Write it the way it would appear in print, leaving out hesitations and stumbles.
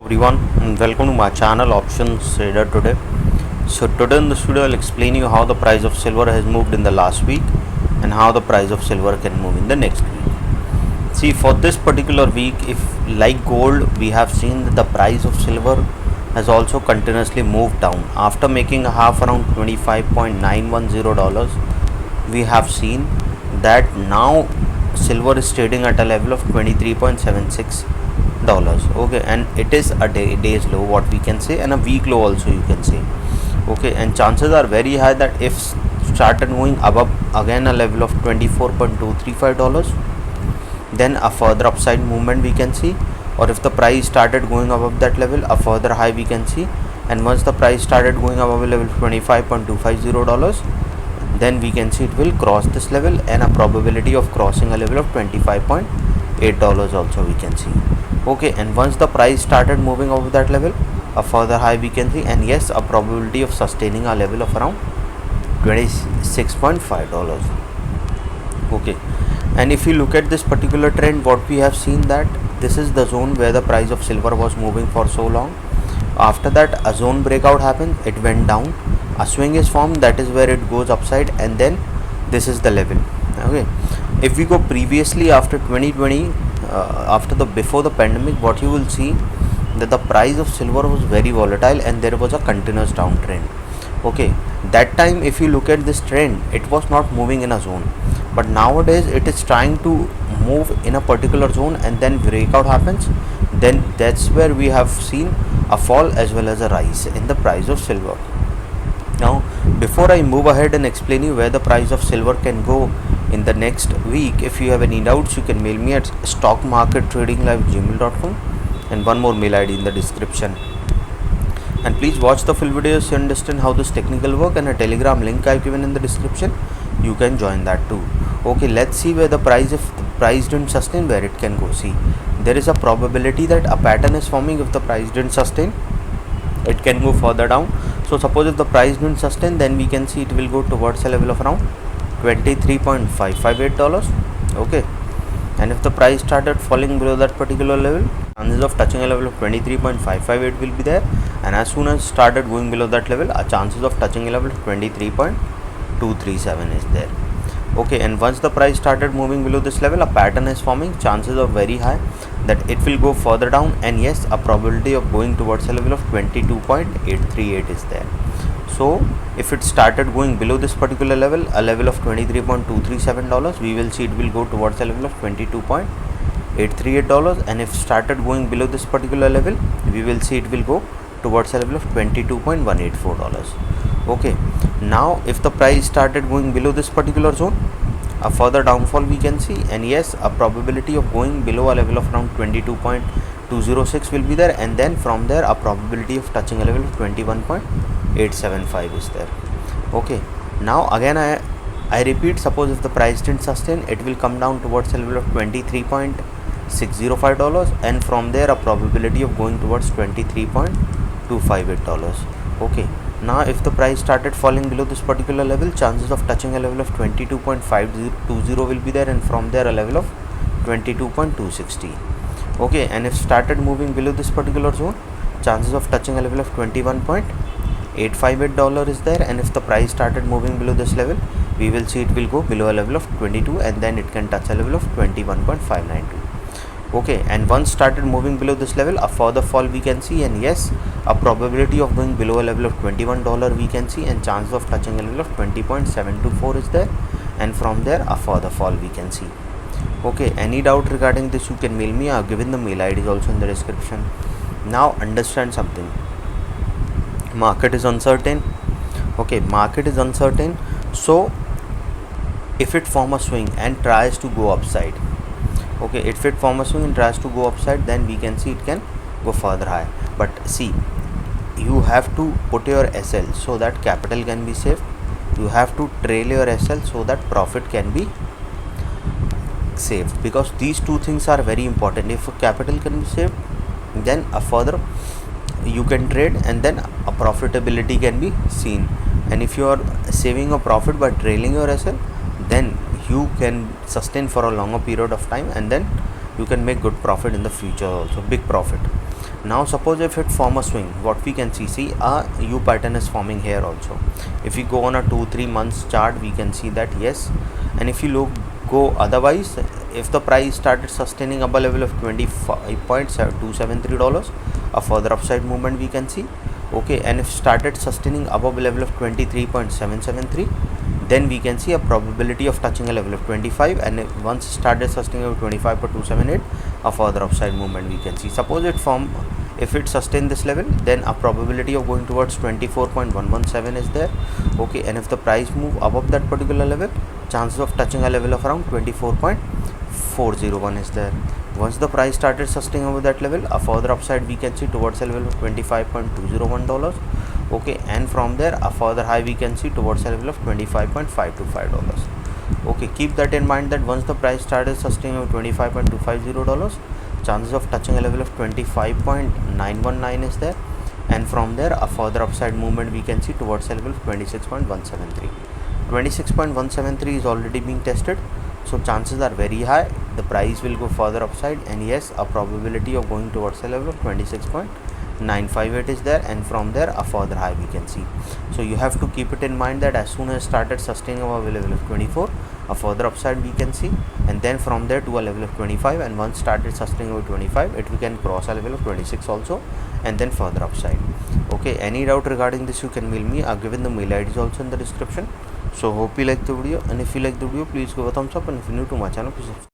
Everyone, and welcome to my channel Options Trader today. So today in this video I'll explain you how the price of silver has moved in the last week and how the price of silver can move in the next week. See, for this particular week, if like gold, we have seen that the price of silver has also continuously moved down. After making a half around $25.910, we have seen that now silver is trading at a level of $23.76. Okay, and it is a day's low, what we can say, and a week low also, you can say. Okay, and chances are very high that if started moving above again a level of $24.235, then a further upside movement we can see, or if the price started going above that level, a further high we can see. And once the price started going above a level $25.250, then we can see it will cross this level, and a probability of crossing a level of $25.8 also we can see. Okay, and once the price started moving over that level, a further high we can see, and yes, a probability of sustaining a level of around $26.5. Okay, and if you look at this particular trend, what we have seen that this is the zone where the price of silver was moving for so long. After that, a zone breakout happened, it went down, a swing is formed, that is where it goes upside, and then this is the level. Okay, if we go previously after 2020, before the pandemic, what you will see that the price of silver was very volatile and there was a continuous downtrend. Okay, that time if you look at this trend, it was not moving in a zone, but nowadays it is trying to move in a particular zone, and then breakout happens, then that's where we have seen a fall as well as a rise in the price of silver. Now, before I move ahead and explain you where the price of silver can go in the next week, if you have any doubts, you can mail me at stockmarkettradinglive@gmail.com, and one more mail ID in the description. And please watch the full video so you understand how this technical work, and a telegram link I've given in the description, you can join that too. Okay, let's see where the price, if the price didn't sustain, where it can go. See, there is a probability that a pattern is forming. If the price didn't sustain, it can go further down. So suppose if the price didn't sustain, then we can see it will go towards a level of around $23.558. Okay, and if the price started falling below that particular level, chances of touching a level of 23.558 will be there, and as soon as started going below that level, a chances of touching a level of 23.237 is there. Okay, and once the price started moving below this level, a pattern is forming, chances are very high that it will go further down, and yes, a probability of going towards a level of 22.838 is there. So if it started going below this particular level, a level of $23.237, we will see it will go towards a level of $22.838, and if started going below this particular level, we will see it will go towards a level of $22.184. Okay, now if the price started going below this particular zone, a further downfall we can see, and yes, a probability of going below a level of around 22.206 will be there, and then from there a probability of touching a level of 21.875 is there. Okay, now again I repeat, suppose if the price didn't sustain, it will come down towards a level of $23.605, and from there a probability of going towards $23.258. Okay, now if the price started falling below this particular level, chances of touching a level of 22.520 will be there, and from there a level of 22.260. Okay, and if started moving below this particular zone, chances of touching a level of $21.858 is there, and if the price started moving below this level, we will see it will go below a level of 22, and then it can touch a level of 21.592. Okay, and once started moving below this level, a further fall we can see, and yes, a probability of going below a level of $21 we can see, and chance of touching a level of 20.724 is there, and from there a further fall we can see. Okay, any doubt regarding this, you can mail me. I have given the mail ID also in the description. Now understand something, market is uncertain. Okay, market is uncertain, so if it form a swing and tries to go upside, okay, if it form a swing and tries to go upside, then we can see it can go further high. But see, you have to put your SL so that capital can be saved. You have to trail your SL so that profit can be saved, because these two things are very important. If capital can be saved, then a further you can trade, and then a profitability can be seen. And if you are saving a profit by trailing your SL, then you can sustain for a longer period of time, and then you can make good profit in the future also, big profit. Now suppose if it form a swing, what we can see a U pattern is forming here also. If we go on a 2-3 months chart, we can see that yes. And if you go otherwise, if the price started sustaining above level of $25.273, a further upside movement we can see. Okay, and if started sustaining above level of 23.773, then we can see a probability of touching a level of 25, and once started sustaining of 25.278, a further upside movement we can see. Suppose if it sustain this level, then a probability of going towards 24.117 is there. Okay, and if the price move above that particular level, chances of touching a level of around 24.401 is there. Once the price started sustaining over that level, a further upside we can see towards a level of $25.201. Okay, and from there a further high we can see towards a level of $25.525. Okay, keep that in mind that once the price started sustaining over $25.250, chances of touching a level of 25.919 is there, and from there a further upside movement we can see towards a level of 26.173. 26.173 is already being tested, so chances are very high the price will go further upside, and yes, a probability of going towards a level of 26.958 is there, and from there a further high we can see. So you have to keep it in mind that as soon as started sustaining above a level of 24, a further upside we can see, and then from there to a level of 25, and once started sustaining over 25, it we can cross a level of 26 also, and then further upside. Okay, any doubt regarding this you can mail me. I've given the mail IDs also in the description. So hope you like the video, and if you like the video, please give a thumbs up, and if you're new to my channel, please subscribe.